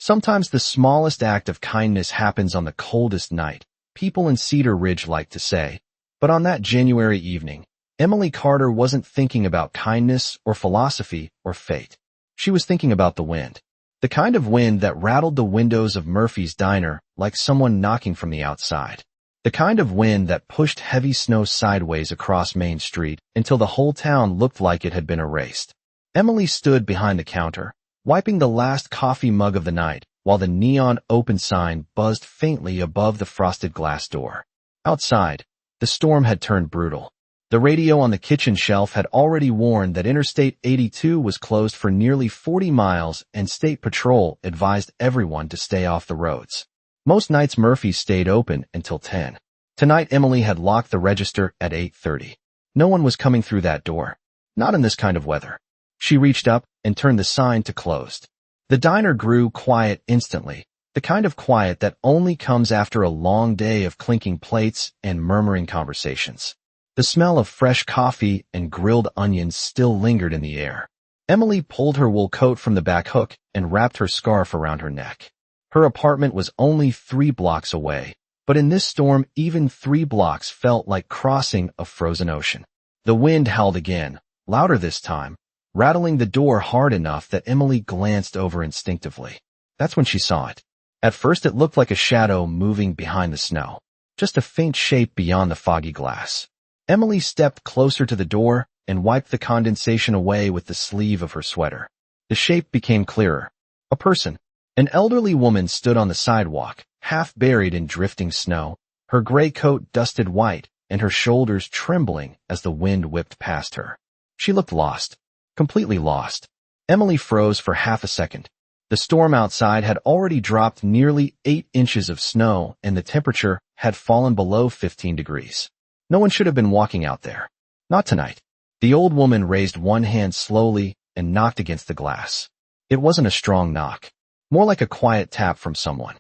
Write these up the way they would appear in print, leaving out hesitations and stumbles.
Sometimes the smallest act of kindness happens on the coldest night, people in Cedar Ridge like to say. But on that January evening, Emily Carter wasn't thinking about kindness or philosophy or fate. She was thinking about the wind. The kind of wind that rattled the windows of Murphy's diner like someone knocking from the outside. The kind of wind that pushed heavy snow sideways across Main Street until the whole town looked like it had been erased. Emily stood behind the counter, wiping the last coffee mug of the night, while the neon open sign buzzed faintly above the frosted glass door. Outside, the storm had turned brutal. The radio on the kitchen shelf had already warned that Interstate 82 was closed for nearly 40 miles and State Patrol advised everyone to stay off the roads. Most nights Murphy stayed open until 10. Tonight Emily had locked the register at 8:30. No one was coming through that door. Not in this kind of weather. She reached up and turned the sign to closed. The diner grew quiet instantly, the kind of quiet that only comes after a long day of clinking plates and murmuring conversations. The smell of fresh coffee and grilled onions still lingered in the air. Emily pulled her wool coat from the back hook and wrapped her scarf around her neck. Her apartment was only 3 blocks away, but in this storm even 3 blocks felt like crossing a frozen ocean. The wind howled again, louder this time, rattling the door hard enough that Emily glanced over instinctively. That's when she saw it. At first it looked like a shadow moving behind the snow, just a faint shape beyond the foggy glass. Emily stepped closer to the door and wiped the condensation away with the sleeve of her sweater. The shape became clearer. A person. An elderly woman stood on the sidewalk, half buried in drifting snow, her gray coat dusted white and her shoulders trembling as the wind whipped past her. She looked lost. Completely lost. Emily froze for half a second. The storm outside had already dropped nearly 8 inches of snow and the temperature had fallen below 15 degrees. No one should have been walking out there. Not tonight. The old woman raised one hand slowly and knocked against the glass. It wasn't a strong knock. More like a quiet tap from someone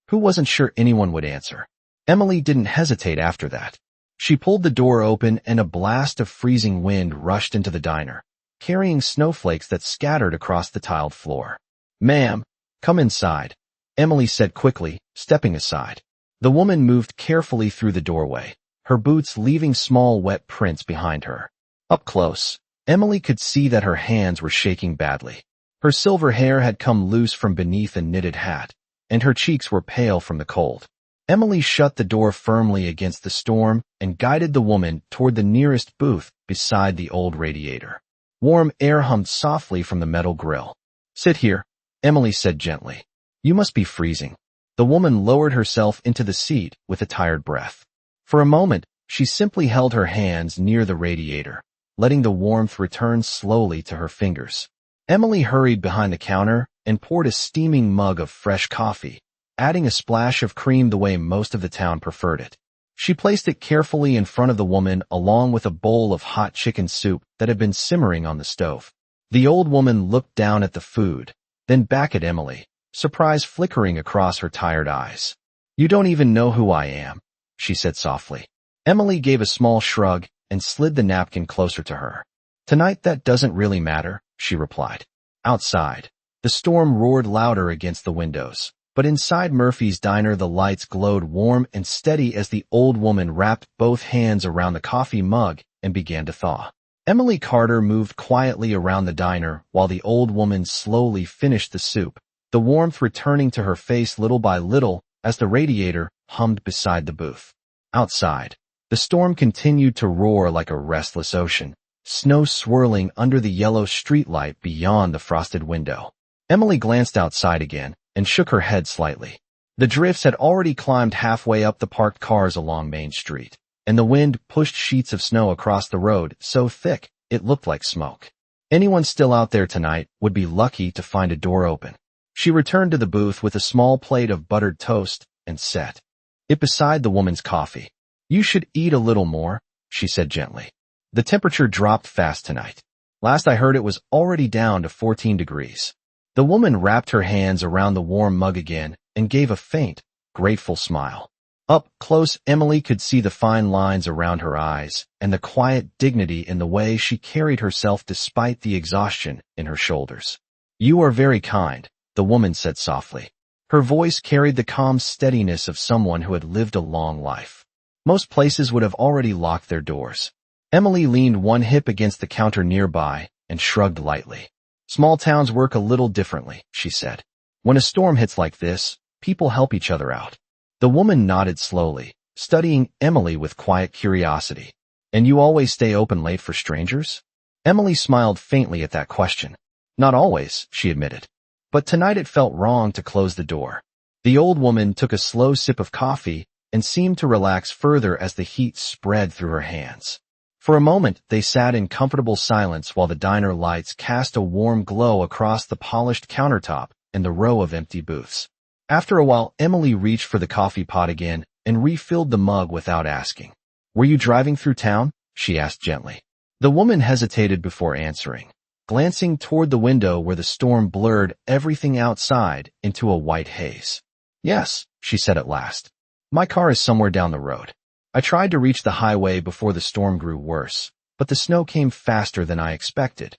who wasn't sure anyone would answer. Emily didn't hesitate after that. She pulled the door open and a blast of freezing wind rushed into the diner, carrying snowflakes that scattered across the tiled floor. "Ma'am, come inside," Emily said quickly, stepping aside. The woman moved carefully through the doorway, her boots leaving small wet prints behind her. Up close, Emily could see that her hands were shaking badly. Her silver hair had come loose from beneath a knitted hat, and her cheeks were pale from the cold. Emily shut the door firmly against the storm and guided the woman toward the nearest booth beside the old radiator. Warm air hummed softly from the metal grill. "Sit here," Emily said gently. "You must be freezing." The woman lowered herself into the seat with a tired breath. For a moment, she simply held her hands near the radiator, letting the warmth return slowly to her fingers. Emily hurried behind the counter and poured a steaming mug of fresh coffee, adding a splash of cream the way most of the town preferred it. She placed it carefully in front of the woman along with a bowl of hot chicken soup that had been simmering on the stove. The old woman looked down at the food, then back at Emily, surprise flickering across her tired eyes. "You don't even know who I am," she said softly. Emily gave a small shrug and slid the napkin closer to her. "Tonight that doesn't really matter," she replied. Outside, the storm roared louder against the windows, but inside Murphy's diner the lights glowed warm and steady as the old woman wrapped both hands around the coffee mug and began to thaw. Emily Carter moved quietly around the diner while the old woman slowly finished the soup, the warmth returning to her face little by little as the radiator hummed beside the booth. Outside, the storm continued to roar like a restless ocean, snow swirling under the yellow streetlight beyond the frosted window. Emily glanced outside again and shook her head slightly. The drifts had already climbed halfway up the parked cars along Main Street, and the wind pushed sheets of snow across the road so thick it looked like smoke. Anyone still out there tonight would be lucky to find a door open. She returned to the booth with a small plate of buttered toast and set it beside the woman's coffee. "You should eat a little more," she said gently. "The temperature dropped fast tonight. Last I heard it was already down to 14 degrees. The woman wrapped her hands around the warm mug again and gave a faint, grateful smile. Up close, Emily could see the fine lines around her eyes and the quiet dignity in the way she carried herself despite the exhaustion in her shoulders. "You are very kind," the woman said softly. Her voice carried the calm steadiness of someone who had lived a long life. Most places would have already locked their doors. Emily leaned one hip against the counter nearby and shrugged lightly. Small towns work a little differently, she said. When a storm hits like this, people help each other out. The woman nodded slowly, studying Emily with quiet curiosity. And you always stay open late for strangers? Emily smiled faintly at that question. Not always, she admitted. But tonight it felt wrong to close the door. The old woman took a slow sip of coffee and seemed to relax further as the heat spread through her hands. For a moment, they sat in comfortable silence while the diner lights cast a warm glow across the polished countertop and the row of empty booths. After a while, Emily reached for the coffee pot again and refilled the mug without asking. Were you driving through town? She asked gently. The woman hesitated before answering, glancing toward the window where the storm blurred everything outside into a white haze. Yes, she said at last. My car is somewhere down the road. I tried to reach the highway before the storm grew worse, but the snow came faster than I expected.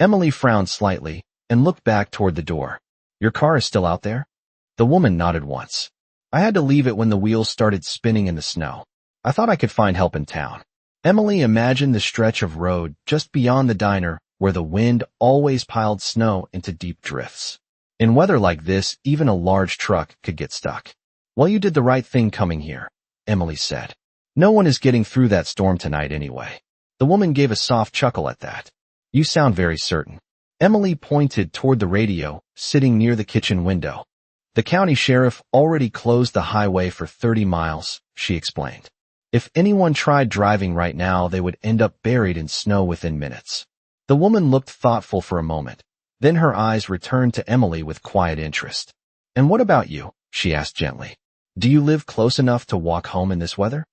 Emily frowned slightly and looked back toward the door. Your car is still out there? The woman nodded once. I had to leave it when the wheels started spinning in the snow. I thought I could find help in town. Emily imagined the stretch of road just beyond the diner where the wind always piled snow into deep drifts. In weather like this, even a large truck could get stuck. Well, you did the right thing coming here, Emily said. No one is getting through that storm tonight anyway. The woman gave a soft chuckle at that. You sound very certain. Emily pointed toward the radio, sitting near the kitchen window. The county sheriff already closed the highway for 30 miles, she explained. If anyone tried driving right now, they would end up buried in snow within minutes. The woman looked thoughtful for a moment. Then her eyes returned to Emily with quiet interest. And what about you? She asked gently. Do you live close enough to walk home in this weather?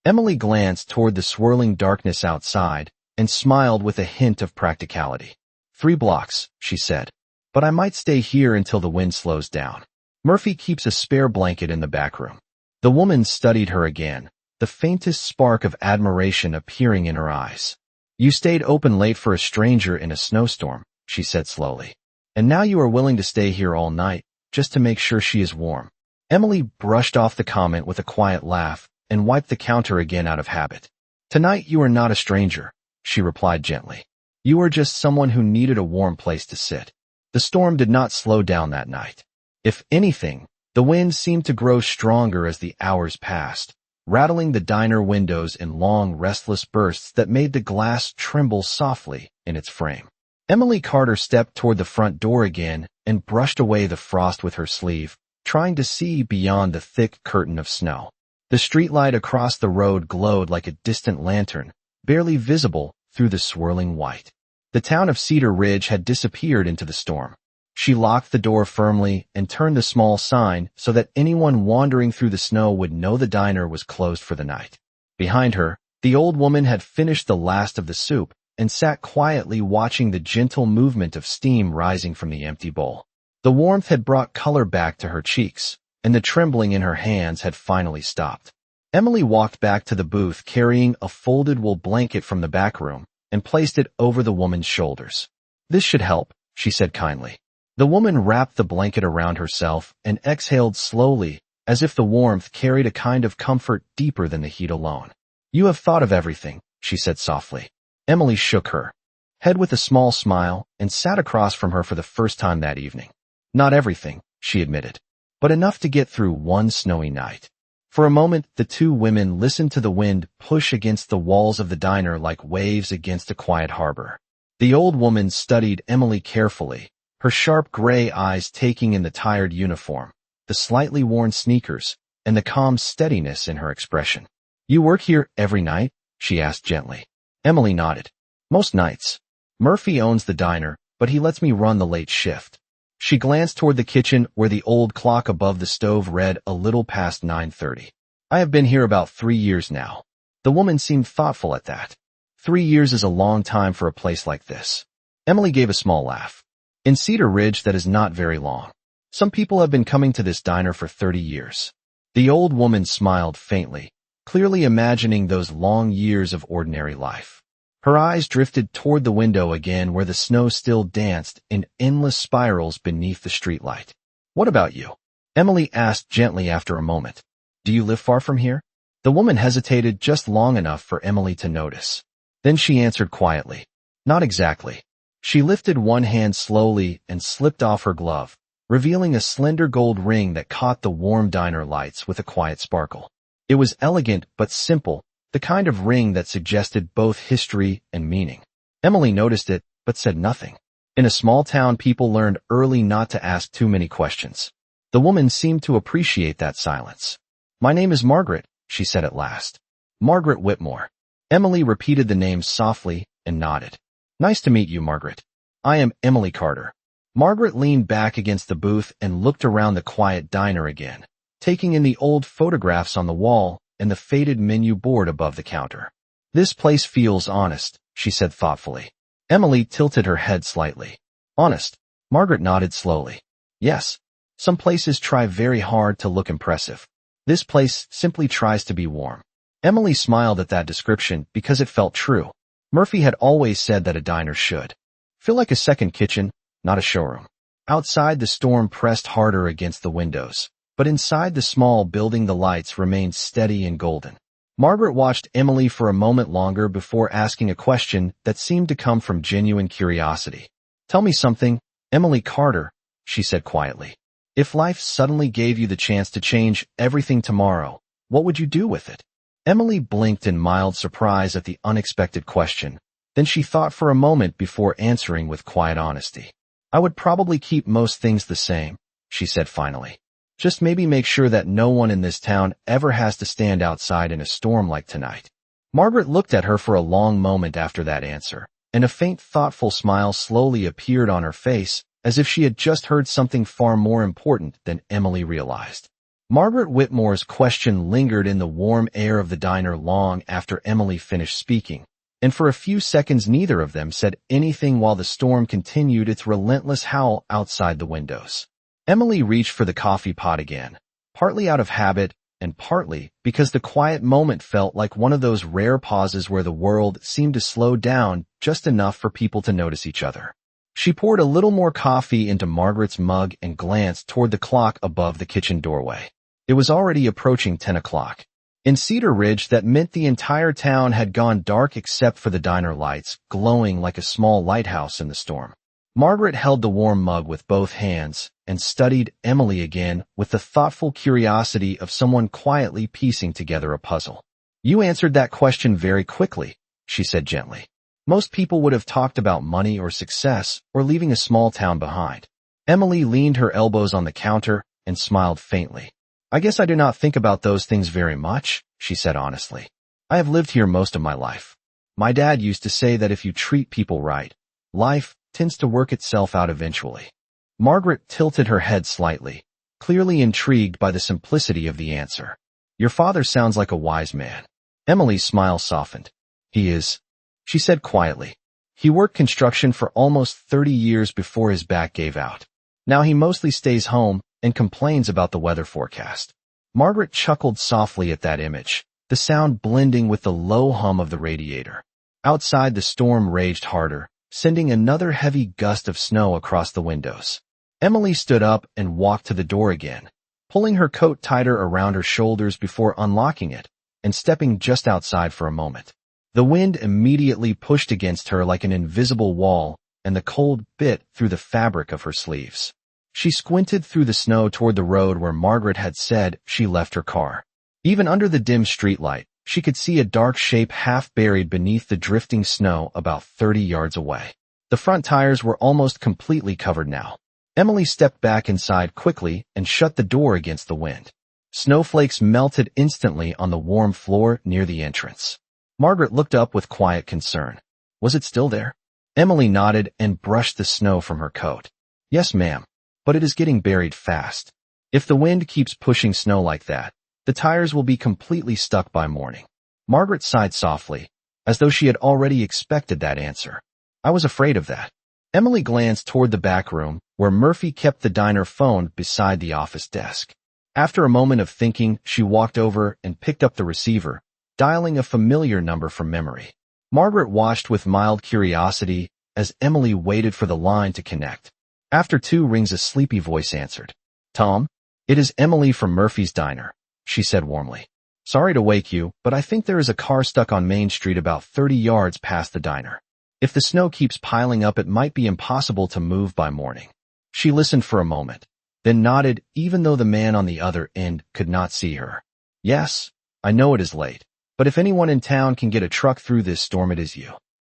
Emily glanced toward the swirling darkness outside and smiled with a hint of practicality. 3 blocks, she said. But I might stay here until the wind slows down. Murphy keeps a spare blanket in the back room. The woman studied her again, the faintest spark of admiration appearing in her eyes. You stayed open late for a stranger in a snowstorm, she said slowly. And now you are willing to stay here all night, just to make sure she is warm. Emily brushed off the comment with a quiet laugh and wiped the counter again out of habit. Tonight you are not a stranger, she replied gently. You are just someone who needed a warm place to sit. The storm did not slow down that night. If anything, the wind seemed to grow stronger as the hours passed, rattling the diner windows in long, restless bursts that made the glass tremble softly in its frame. Emily Carter stepped toward the front door again and brushed away the frost with her sleeve, trying to see beyond the thick curtain of snow. The streetlight across the road glowed like a distant lantern, barely visible through the swirling white. The town of Cedar Ridge had disappeared into the storm. She locked the door firmly and turned the small sign so that anyone wandering through the snow would know the diner was closed for the night. Behind her, the old woman had finished the last of the soup and sat quietly watching the gentle movement of steam rising from the empty bowl. The warmth had brought color back to her cheeks, and the trembling in her hands had finally stopped. Emily walked back to the booth carrying a folded wool blanket from the back room and placed it over the woman's shoulders. This should help, she said kindly. The woman wrapped the blanket around herself and exhaled slowly, as if the warmth carried a kind of comfort deeper than the heat alone. You have thought of everything, she said softly. Emily shook her head with a small smile and sat across from her for the first time that evening. Not everything, she admitted, but enough to get through one snowy night. For a moment, the two women listened to the wind push against the walls of the diner like waves against a quiet harbor. The old woman studied Emily carefully, her sharp gray eyes taking in the tired uniform, the slightly worn sneakers, and the calm steadiness in her expression. You work here every night? She asked gently. Emily nodded. Most nights. Murphy owns the diner, but he lets me run the late shift. She glanced toward the kitchen where the old clock above the stove read a little past 9:30. I have been here about 3 years now. The woman seemed thoughtful at that. 3 years is a long time for a place like this. Emily gave a small laugh. In Cedar Ridge, that is not very long. Some people have been coming to this diner for 30 years. The old woman smiled faintly, clearly imagining those long years of ordinary life. Her eyes drifted toward the window again where the snow still danced in endless spirals beneath the streetlight. What about you? Emily asked gently after a moment. Do you live far from here? The woman hesitated just long enough for Emily to notice. Then she answered quietly. Not exactly. She lifted one hand slowly and slipped off her glove, revealing a slender gold ring that caught the warm diner lights with a quiet sparkle. It was elegant but simple, the kind of ring that suggested both history and meaning. Emily noticed it, but said nothing. In a small town, people learned early not to ask too many questions. The woman seemed to appreciate that silence. My name is Margaret, she said at last. Margaret Whitmore. Emily repeated the name softly and nodded. Nice to meet you, Margaret. I am Emily Carter. Margaret leaned back against the booth and looked around the quiet diner again, taking in the old photographs on the wall and the faded menu board above the counter. This place feels honest, she said thoughtfully. Emily tilted her head slightly. Honest? Margaret nodded slowly. Yes. Some places try very hard to look impressive. This place simply tries to be warm. Emily smiled at that description because it felt true. Murphy had always said that a diner should feel like a second kitchen, not a showroom. Outside, the storm pressed harder against the windows, but inside the small building the lights remained steady and golden. Margaret watched Emily for a moment longer before asking a question that seemed to come from genuine curiosity. Tell me something, Emily Carter, she said quietly. If life suddenly gave you the chance to change everything tomorrow, what would you do with it? Emily blinked in mild surprise at the unexpected question. Then she thought for a moment before answering with quiet honesty. I would probably keep most things the same, she said finally. Just maybe make sure that no one in this town ever has to stand outside in a storm like tonight. Margaret looked at her for a long moment after that answer, and a faint thoughtful smile slowly appeared on her face, as if she had just heard something far more important than Emily realized. Margaret Whitmore's question lingered in the warm air of the diner long after Emily finished speaking, and for a few seconds neither of them said anything while the storm continued its relentless howl outside the windows. Emily reached for the coffee pot again, partly out of habit and partly because the quiet moment felt like one of those rare pauses where the world seemed to slow down just enough for people to notice each other. She poured a little more coffee into Margaret's mug and glanced toward the clock above the kitchen doorway. It was already approaching 10 o'clock. In Cedar Ridge, that meant the entire town had gone dark except for the diner lights, glowing like a small lighthouse in the storm. Margaret held the warm mug with both hands and studied Emily again with the thoughtful curiosity of someone quietly piecing together a puzzle. You answered that question very quickly, she said gently. Most people would have talked about money or success or leaving a small town behind. Emily leaned her elbows on the counter and smiled faintly. I guess I do not think about those things very much, she said honestly. I have lived here most of my life. My dad used to say that if you treat people right, life tends to work itself out eventually. Margaret tilted her head slightly, clearly intrigued by the simplicity of the answer. Your father sounds like a wise man. Emily's smile softened. He is, she said quietly. He worked construction for almost 30 years before his back gave out. Now he mostly stays home and complains about the weather forecast. Margaret chuckled softly at that image, the sound blending with the low hum of the radiator. Outside, the storm raged harder, sending another heavy gust of snow across the windows. Emily stood up and walked to the door again, pulling her coat tighter around her shoulders before unlocking it and stepping just outside for a moment. The wind immediately pushed against her like an invisible wall, and the cold bit through the fabric of her sleeves. She squinted through the snow toward the road where Margaret had said she left her car. Even under the dim streetlight, she could see a dark shape half buried beneath the drifting snow about 30 yards away. The front tires were almost completely covered now. Emily stepped back inside quickly and shut the door against the wind. Snowflakes melted instantly on the warm floor near the entrance. Margaret looked up with quiet concern. Was it still there? Emily nodded and brushed the snow from her coat. Yes, ma'am. But it is getting buried fast. If the wind keeps pushing snow like that, the tires will be completely stuck by morning. Margaret sighed softly, as though she had already expected that answer. I was afraid of that. Emily glanced toward the back room, where Murphy kept the diner phone beside the office desk. After a moment of thinking, she walked over and picked up the receiver, dialing a familiar number from memory. Margaret watched with mild curiosity as Emily waited for the line to connect. After 2 rings, a sleepy voice answered. "Tom, it is Emily from Murphy's Diner," she said warmly. "Sorry to wake you, but I think there is a car stuck on Main Street about 30 yards past the diner. If the snow keeps piling up, it might be impossible to move by morning." She listened for a moment, then nodded even though the man on the other end could not see her. "Yes, I know it is late, but if anyone in town can get a truck through this storm, it is you."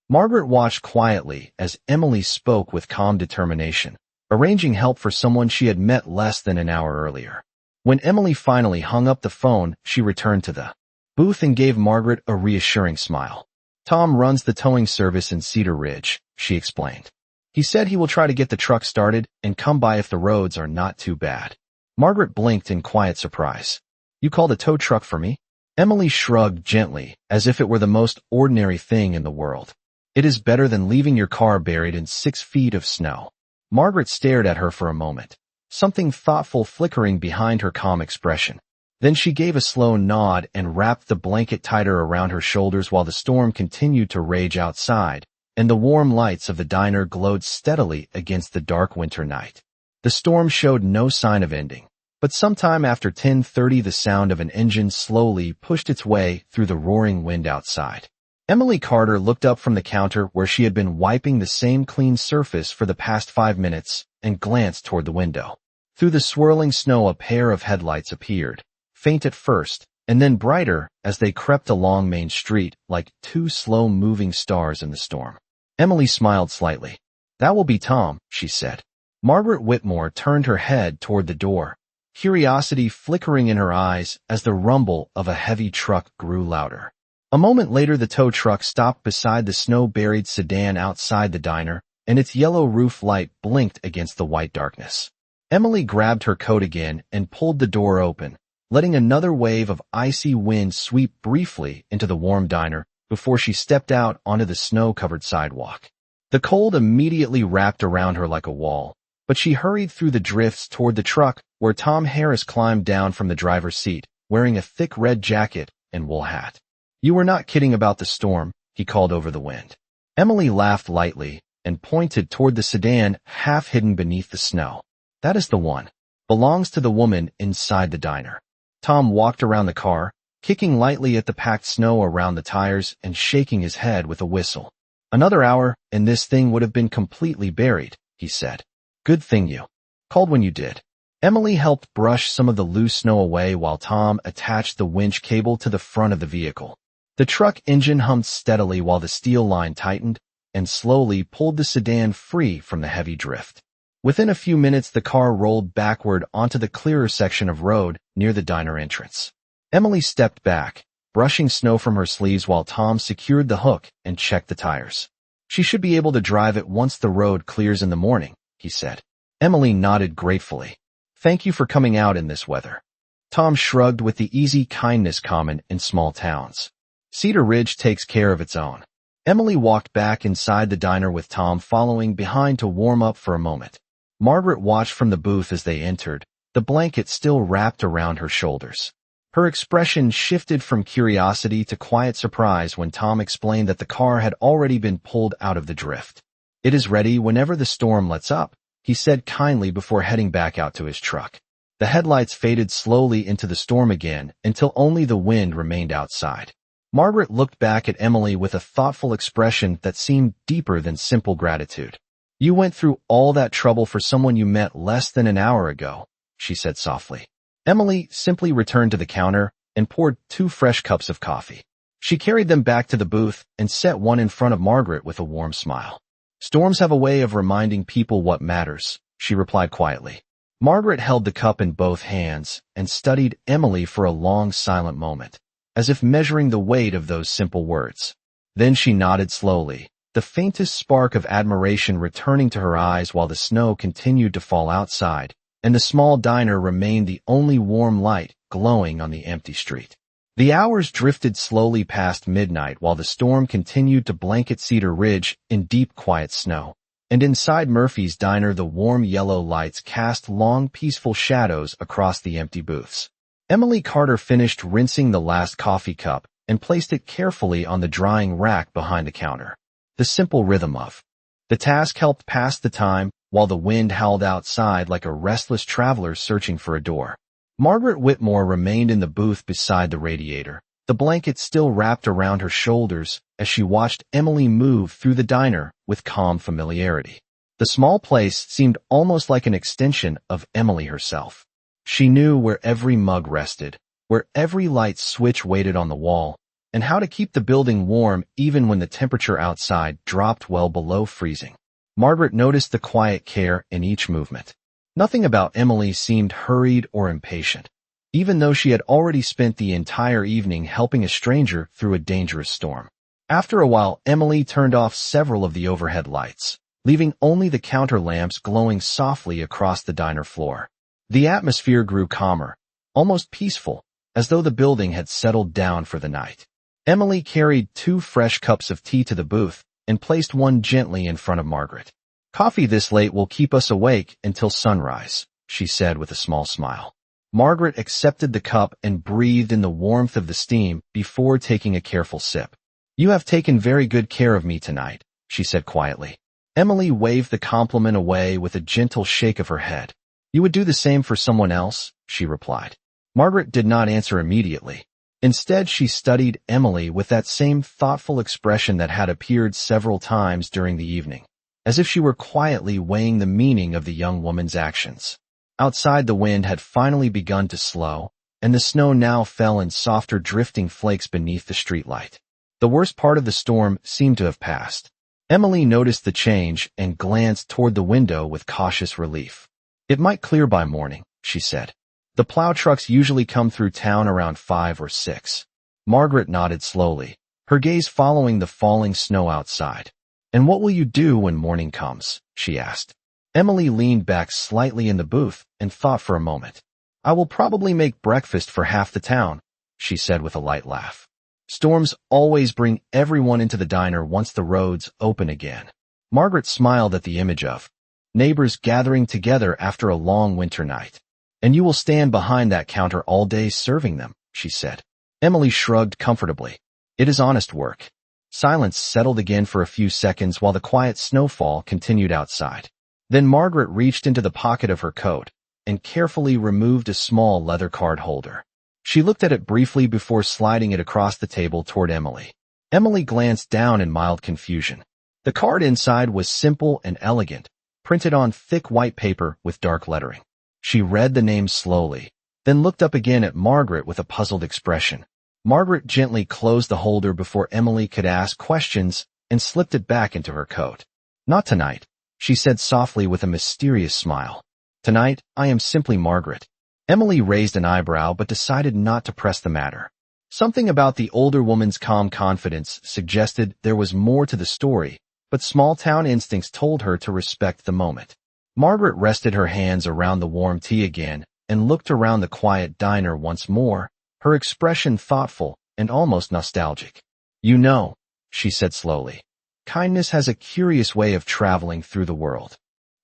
Margaret watched quietly as Emily spoke with calm determination, arranging help for someone she had met less than an hour earlier. When Emily finally hung up the phone, she returned to the booth and gave Margaret a reassuring smile. "Tom runs the towing service in Cedar Ridge," she explained. "He said he will try to get the truck started and come by if the roads are not too bad." Margaret blinked in quiet surprise. "You called a tow truck for me?" Emily shrugged gently, as if it were the most ordinary thing in the world. "It is better than leaving your car buried in 6 feet of snow." Margaret stared at her for a moment, something thoughtful flickering behind her calm expression. Then she gave a slow nod and wrapped the blanket tighter around her shoulders while the storm continued to rage outside, and the warm lights of the diner glowed steadily against the dark winter night. The storm showed no sign of ending, but sometime after 10:30 the sound of an engine slowly pushed its way through the roaring wind outside. Emily Carter looked up from the counter where she had been wiping the same clean surface for the past 5 minutes and glanced toward the window. Through the swirling snow a pair of headlights appeared, faint at first, and then brighter as they crept along Main Street like 2 slow-moving stars in the storm. Emily smiled slightly. "That will be Tom," she said. Margaret Whitmore turned her head toward the door, curiosity flickering in her eyes as the rumble of a heavy truck grew louder. A moment later the tow truck stopped beside the snow-buried sedan outside the diner, and its yellow roof light blinked against the white darkness. Emily grabbed her coat again and pulled the door open, letting another wave of icy wind sweep briefly into the warm diner before she stepped out onto the snow-covered sidewalk. The cold immediately wrapped around her like a wall, but she hurried through the drifts toward the truck where Tom Harris climbed down from the driver's seat, wearing a thick red jacket and wool hat. "You were not kidding about the storm," he called over the wind. Emily laughed lightly and pointed toward the sedan half hidden beneath the snow. "That is the one. Belongs to the woman inside the diner." Tom walked around the car, kicking lightly at the packed snow around the tires and shaking his head with a whistle. "Another hour, and this thing would have been completely buried," he said. "Good thing you called when you did." Emily helped brush some of the loose snow away while Tom attached the winch cable to the front of the vehicle. The truck engine hummed steadily while the steel line tightened and slowly pulled the sedan free from the heavy drift. Within a few minutes, the car rolled backward onto the clearer section of road near the diner entrance. Emily stepped back, brushing snow from her sleeves while Tom secured the hook and checked the tires. "She should be able to drive it once the road clears in the morning," he said. Emily nodded gratefully. "Thank you for coming out in this weather." Tom shrugged with the easy kindness common in small towns. "Cedar Ridge takes care of its own." Emily walked back inside the diner with Tom following behind to warm up for a moment. Margaret watched from the booth as they entered, the blanket still wrapped around her shoulders. Her expression shifted from curiosity to quiet surprise when Tom explained that the car had already been pulled out of the drift. "It is ready whenever the storm lets up," he said kindly before heading back out to his truck. The headlights faded slowly into the storm again until only the wind remained outside. Margaret looked back at Emily with a thoughtful expression that seemed deeper than simple gratitude. "You went through all that trouble for someone you met less than an hour ago," she said softly. Emily simply returned to the counter and poured 2 fresh cups of coffee. She carried them back to the booth and set one in front of Margaret with a warm smile. "Storms have a way of reminding people what matters," she replied quietly. Margaret held the cup in both hands and studied Emily for a long silent moment, as if measuring the weight of those simple words. Then she nodded slowly, the faintest spark of admiration returning to her eyes while the snow continued to fall outside, and the small diner remained the only warm light glowing on the empty street. The hours drifted slowly past midnight while the storm continued to blanket Cedar Ridge in deep, quiet snow, and inside Murphy's Diner the warm yellow lights cast long, peaceful shadows across the empty booths. Emily Carter finished rinsing the last coffee cup and placed it carefully on the drying rack behind the counter. The simple rhythm of the task helped pass the time while the wind howled outside like a restless traveler searching for a door. Margaret Whitmore remained in the booth beside the radiator, the blanket still wrapped around her shoulders as she watched Emily move through the diner with calm familiarity. The small place seemed almost like an extension of Emily herself. She knew where every mug rested, where every light switch waited on the wall, and how to keep the building warm even when the temperature outside dropped well below freezing. Margaret noticed the quiet care in each movement. Nothing about Emily seemed hurried or impatient, even though she had already spent the entire evening helping a stranger through a dangerous storm. After a while, Emily turned off several of the overhead lights, leaving only the counter lamps glowing softly across the diner floor. The atmosphere grew calmer, almost peaceful, as though the building had settled down for the night. Emily carried 2 fresh cups of tea to the booth and placed one gently in front of Margaret. "Coffee this late will keep us awake until sunrise," she said with a small smile. Margaret accepted the cup and breathed in the warmth of the steam before taking a careful sip. "You have taken very good care of me tonight," she said quietly. Emily waved the compliment away with a gentle shake of her head. "You would do the same for someone else?" she replied. Margaret did not answer immediately. Instead, she studied Emily with that same thoughtful expression that had appeared several times during the evening, as if she were quietly weighing the meaning of the young woman's actions. Outside, the wind had finally begun to slow, and the snow now fell in softer drifting flakes beneath the streetlight. The worst part of the storm seemed to have passed. Emily noticed the change and glanced toward the window with cautious relief. "It might clear by morning," she said. "The plow trucks usually come through town around 5 or 6. Margaret nodded slowly, her gaze following the falling snow outside. "And what will you do when morning comes?" she asked. Emily leaned back slightly in the booth and thought for a moment. "I will probably make breakfast for half the town," she said with a light laugh. "Storms always bring everyone into the diner once the roads open again." Margaret smiled at the image of neighbors gathering together after a long winter night. "And you will stand behind that counter all day serving them," she said. Emily shrugged comfortably. "It is honest work." Silence settled again for a few seconds while the quiet snowfall continued outside. Then Margaret reached into the pocket of her coat and carefully removed a small leather card holder. She looked at it briefly before sliding it across the table toward Emily. Emily glanced down in mild confusion. The card inside was simple and elegant, printed on thick white paper with dark lettering. She read the name slowly, then looked up again at Margaret with a puzzled expression. Margaret gently closed the holder before Emily could ask questions and slipped it back into her coat. "Not tonight," she said softly with a mysterious smile. "Tonight, I am simply Margaret." Emily raised an eyebrow but decided not to press the matter. Something about the older woman's calm confidence suggested there was more to the story, but small-town instincts told her to respect the moment. Margaret rested her hands around the warm tea again and looked around the quiet diner once more, her expression thoughtful and almost nostalgic. "You know," she said slowly, "kindness has a curious way of traveling through the world."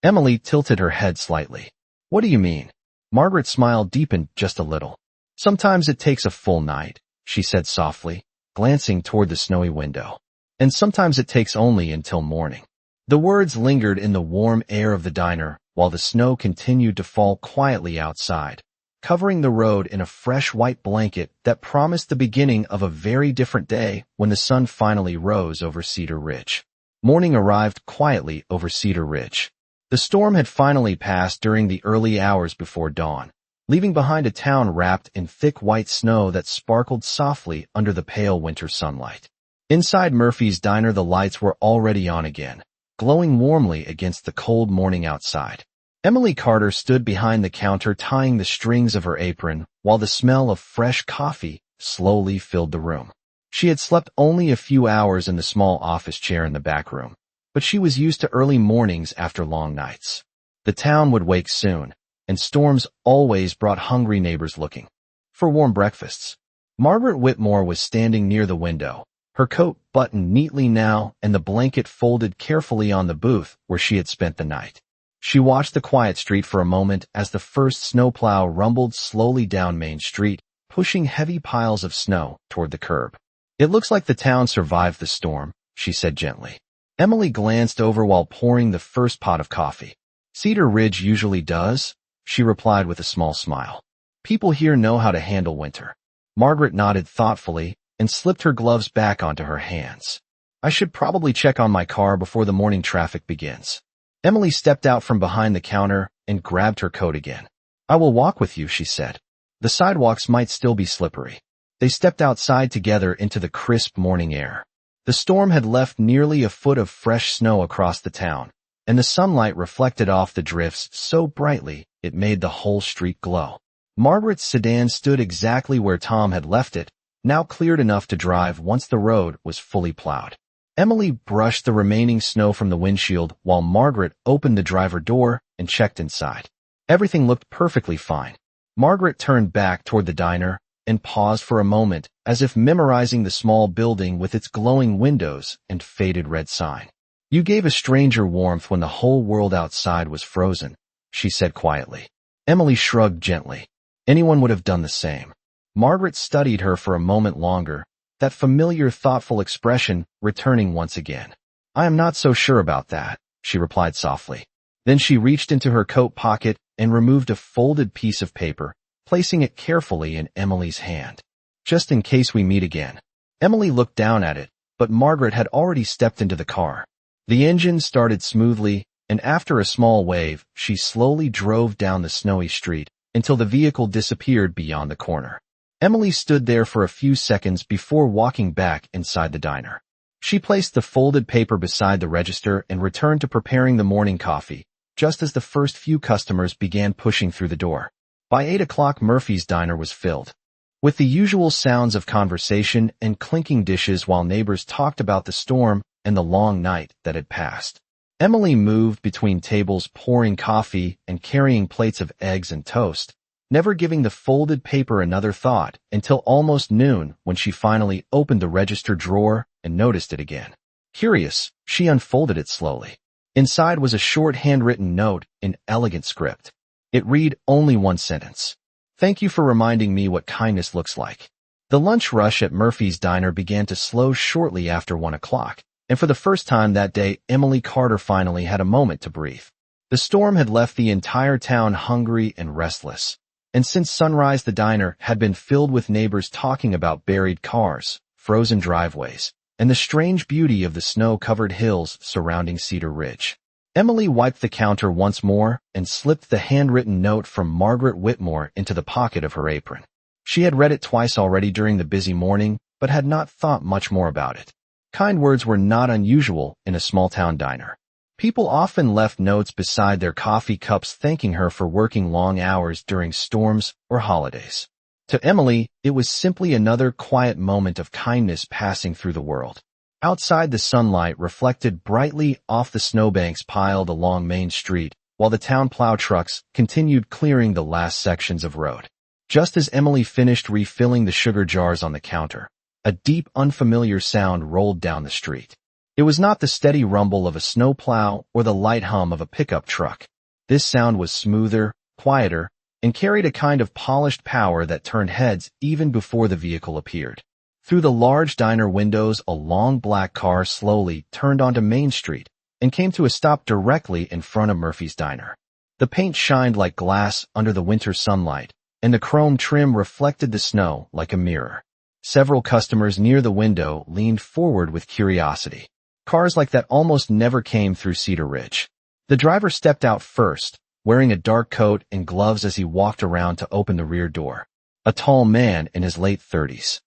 Emily tilted her head slightly. "What do you mean?" Margaret's smile deepened just a little. "Sometimes it takes a full night," she said softly, glancing toward the snowy window. "And sometimes it takes only until morning." The words lingered in the warm air of the diner while the snow continued to fall quietly outside, covering the road in a fresh white blanket that promised the beginning of a very different day when the sun finally rose over Cedar Ridge. Morning arrived quietly over Cedar Ridge. The storm had finally passed during the early hours before dawn, leaving behind a town wrapped in thick white snow that sparkled softly under the pale winter sunlight. Inside Murphy's diner, the lights were already on again, glowing warmly against the cold morning outside. Emily Carter stood behind the counter tying the strings of her apron while the smell of fresh coffee slowly filled the room. She had slept only a few hours in the small office chair in the back room, but she was used to early mornings after long nights. The town would wake soon, and storms always brought hungry neighbors looking for warm breakfasts. Margaret Whitmore was standing near the window, her coat buttoned neatly now and the blanket folded carefully on the booth where she had spent the night. She watched the quiet street for a moment as the first snowplow rumbled slowly down Main Street, pushing heavy piles of snow toward the curb. It looks like the town survived the storm, she said gently. Emily glanced over while pouring the first pot of coffee. Cedar Ridge usually does, she replied with a small smile. People here know how to handle winter. Margaret nodded thoughtfully and slipped her gloves back onto her hands. I should probably check on my car before the morning traffic begins. Emily stepped out from behind the counter and grabbed her coat again. I will walk with you, she said. The sidewalks might still be slippery. They stepped outside together into the crisp morning air. The storm had left nearly a foot of fresh snow across the town, and the sunlight reflected off the drifts so brightly it made the whole street glow. Margaret's sedan stood exactly where Tom had left it, now cleared enough to drive once the road was fully plowed. Emily brushed the remaining snow from the windshield while Margaret opened the driver door and checked inside. Everything looked perfectly fine. Margaret turned back toward the diner and paused for a moment as if memorizing the small building with its glowing windows and faded red sign. You gave a stranger warmth when the whole world outside was frozen, she said quietly. Emily shrugged gently. Anyone would have done the same. Margaret studied her for a moment longer, that familiar thoughtful expression returning once again. I am not so sure about that, she replied softly. Then she reached into her coat pocket and removed a folded piece of paper, placing it carefully in Emily's hand. Just in case we meet again. Emily looked down at it, but Margaret had already stepped into the car. The engine started smoothly, and after a small wave, she slowly drove down the snowy street until the vehicle disappeared beyond the corner. Emily stood there for a few seconds before walking back inside the diner. She placed the folded paper beside the register and returned to preparing the morning coffee, just as the first few customers began pushing through the door. By 8 o'clock, Murphy's diner was filled, with the usual sounds of conversation and clinking dishes while neighbors talked about the storm and the long night that had passed. Emily moved between tables pouring coffee and carrying plates of eggs and toast, never giving the folded paper another thought until almost noon when she finally opened the register drawer and noticed it again. Curious, she unfolded it slowly. Inside was a short handwritten note in elegant script. It read only one sentence. Thank you for reminding me what kindness looks like. The lunch rush at Murphy's diner began to slow shortly after 1 o'clock, and for the first time that day, Emily Carter finally had a moment to breathe. The storm had left the entire town hungry and restless, and since sunrise the diner had been filled with neighbors talking about buried cars, frozen driveways, and the strange beauty of the snow-covered hills surrounding Cedar Ridge. Emily wiped the counter once more and slipped the handwritten note from Margaret Whitmore into the pocket of her apron. She had read it twice already during the busy morning, but had not thought much more about it. Kind words were not unusual in a small-town diner. People often left notes beside their coffee cups thanking her for working long hours during storms or holidays. To Emily, it was simply another quiet moment of kindness passing through the world. Outside, the sunlight reflected brightly off the snowbanks piled along Main Street, while the town plow trucks continued clearing the last sections of road. Just as Emily finished refilling the sugar jars on the counter, a deep, unfamiliar sound rolled down the street. It was not the steady rumble of a snowplow or the light hum of a pickup truck. This sound was smoother, quieter, and carried a kind of polished power that turned heads even before the vehicle appeared. Through the large diner windows, a long black car slowly turned onto Main Street and came to a stop directly in front of Murphy's diner. The paint shined like glass under the winter sunlight, and the chrome trim reflected the snow like a mirror. Several customers near the window leaned forward with curiosity. Cars like that almost never came through Cedar Ridge. The driver stepped out first, wearing a dark coat and gloves as he walked around to open the rear door. A tall man in his late 30s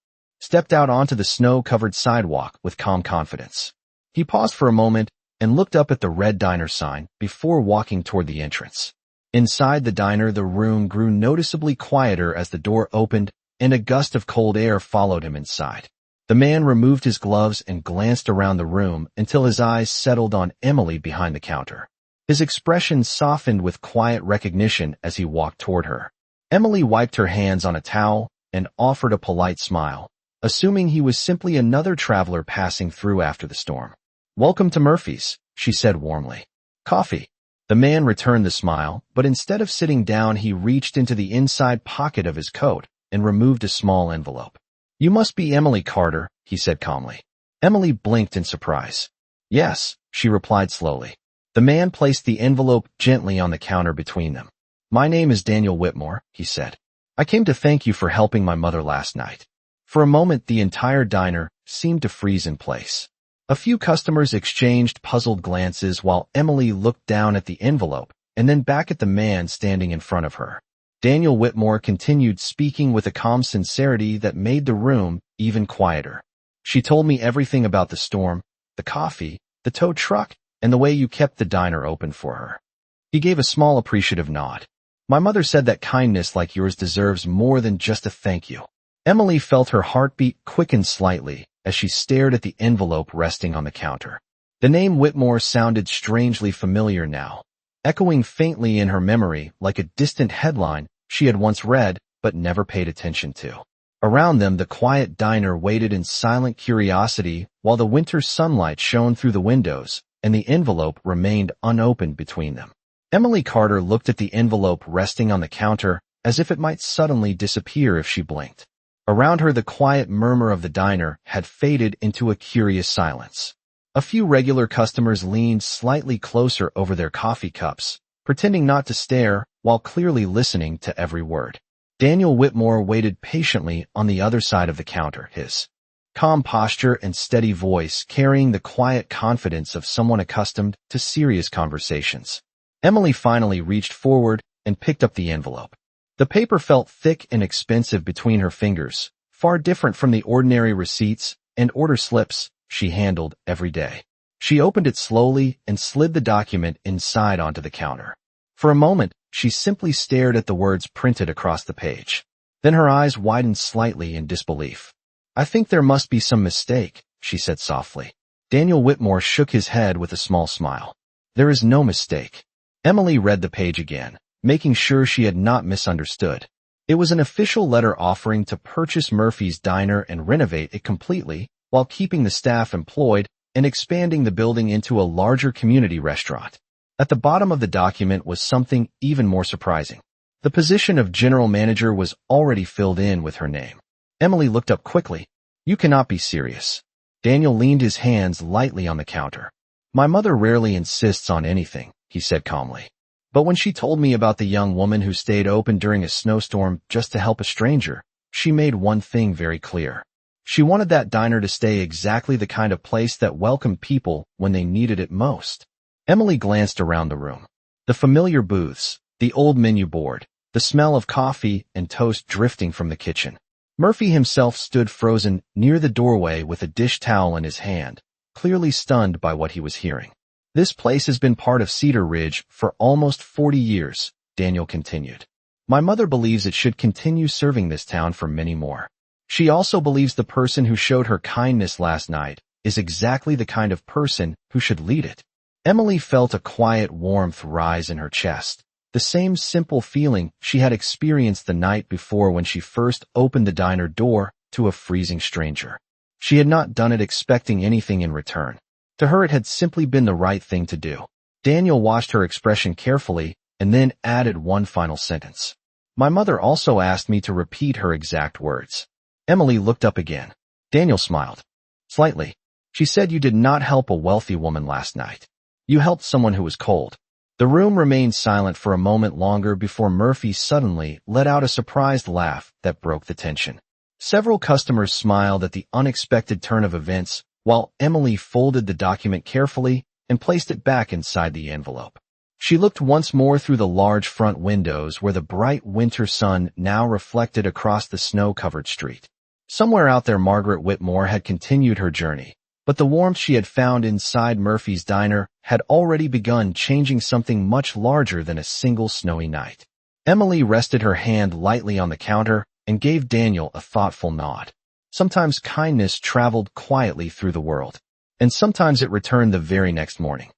stepped out onto the snow-covered sidewalk with calm confidence. He paused for a moment and looked up at the red diner sign before walking toward the entrance. Inside the diner, the room grew noticeably quieter as the door opened and a gust of cold air followed him inside. The man removed his gloves and glanced around the room until his eyes settled on Emily behind the counter. His expression softened with quiet recognition as he walked toward her. Emily wiped her hands on a towel and offered a polite smile, assuming he was simply another traveler passing through after the storm. Welcome to Murphy's, she said warmly. Coffee. The man returned the smile, but instead of sitting down, he reached into the inside pocket of his coat and removed a small envelope. "You must be Emily Carter," he said calmly. Emily blinked in surprise. "Yes," she replied slowly. The man placed the envelope gently on the counter between them. "My name is Daniel Whitmore," he said. "I came to thank you for helping my mother last night." For a moment, the entire diner seemed to freeze in place. A few customers exchanged puzzled glances while Emily looked down at the envelope and then back at the man standing in front of her. Daniel Whitmore continued speaking with a calm sincerity that made the room even quieter. "She told me everything about the storm, the coffee, the tow truck, and the way you kept the diner open for her." He gave a small appreciative nod. "My mother said that kindness like yours deserves more than just a thank you." Emily felt her heartbeat quicken slightly as she stared at the envelope resting on the counter. The name Whitmore sounded strangely familiar now, echoing faintly in her memory like a distant headline she had once read but never paid attention to. Around them, the quiet diner waited in silent curiosity while the winter sunlight shone through the windows and the envelope remained unopened between them. Emily Carter looked at the envelope resting on the counter as if it might suddenly disappear if she blinked. Around her, the quiet murmur of the diner had faded into a curious silence. A few regular customers leaned slightly closer over their coffee cups, pretending not to stare while clearly listening to every word. Daniel Whitmore waited patiently on the other side of the counter, his calm posture and steady voice carrying the quiet confidence of someone accustomed to serious conversations. Emily finally reached forward and picked up the envelope. The paper felt thick and expensive between her fingers, far different from the ordinary receipts and order slips she handled every day. She opened it slowly and slid the document inside onto the counter. For a moment, she simply stared at the words printed across the page. Then her eyes widened slightly in disbelief. "I think there must be some mistake," she said softly. Daniel Whitmore shook his head with a small smile. "There is no mistake." Emily read the page again, making sure she had not misunderstood. It was an official letter offering to purchase Murphy's Diner and renovate it completely while keeping the staff employed and expanding the building into a larger community restaurant. At the bottom of the document was something even more surprising. The position of general manager was already filled in with her name. Emily looked up quickly. "You cannot be serious." Daniel leaned his hands lightly on the counter. "My mother rarely insists on anything," he said calmly. "But when she told me about the young woman who stayed open during a snowstorm just to help a stranger, she made one thing very clear. She wanted that diner to stay exactly the kind of place that welcomed people when they needed it most." Emily glanced around the room. The familiar booths, the old menu board, the smell of coffee and toast drifting from the kitchen. Murphy himself stood frozen near the doorway with a dish towel in his hand, clearly stunned by what he was hearing. "This place has been part of Cedar Ridge for almost 40 years, Daniel continued. "My mother believes it should continue serving this town for many more. She also believes the person who showed her kindness last night is exactly the kind of person who should lead it." Emily felt a quiet warmth rise in her chest, the same simple feeling she had experienced the night before when she first opened the diner door to a freezing stranger. She had not done it expecting anything in return. To her, it had simply been the right thing to do. Daniel watched her expression carefully and then added one final sentence. "My mother also asked me to repeat her exact words." Emily looked up again. Daniel smiled. Slightly. "She said you did not help a wealthy woman last night. You helped someone who was cold." The room remained silent for a moment longer before Murphy suddenly let out a surprised laugh that broke the tension. Several customers smiled at the unexpected turn of events, while Emily folded the document carefully and placed it back inside the envelope. She looked once more through the large front windows where the bright winter sun now reflected across the snow-covered street. Somewhere out there, Margaret Whitmore had continued her journey, but the warmth she had found inside Murphy's Diner had already begun changing something much larger than a single snowy night. Emily rested her hand lightly on the counter and gave Daniel a thoughtful nod. Sometimes kindness traveled quietly through the world, and sometimes it returned the very next morning.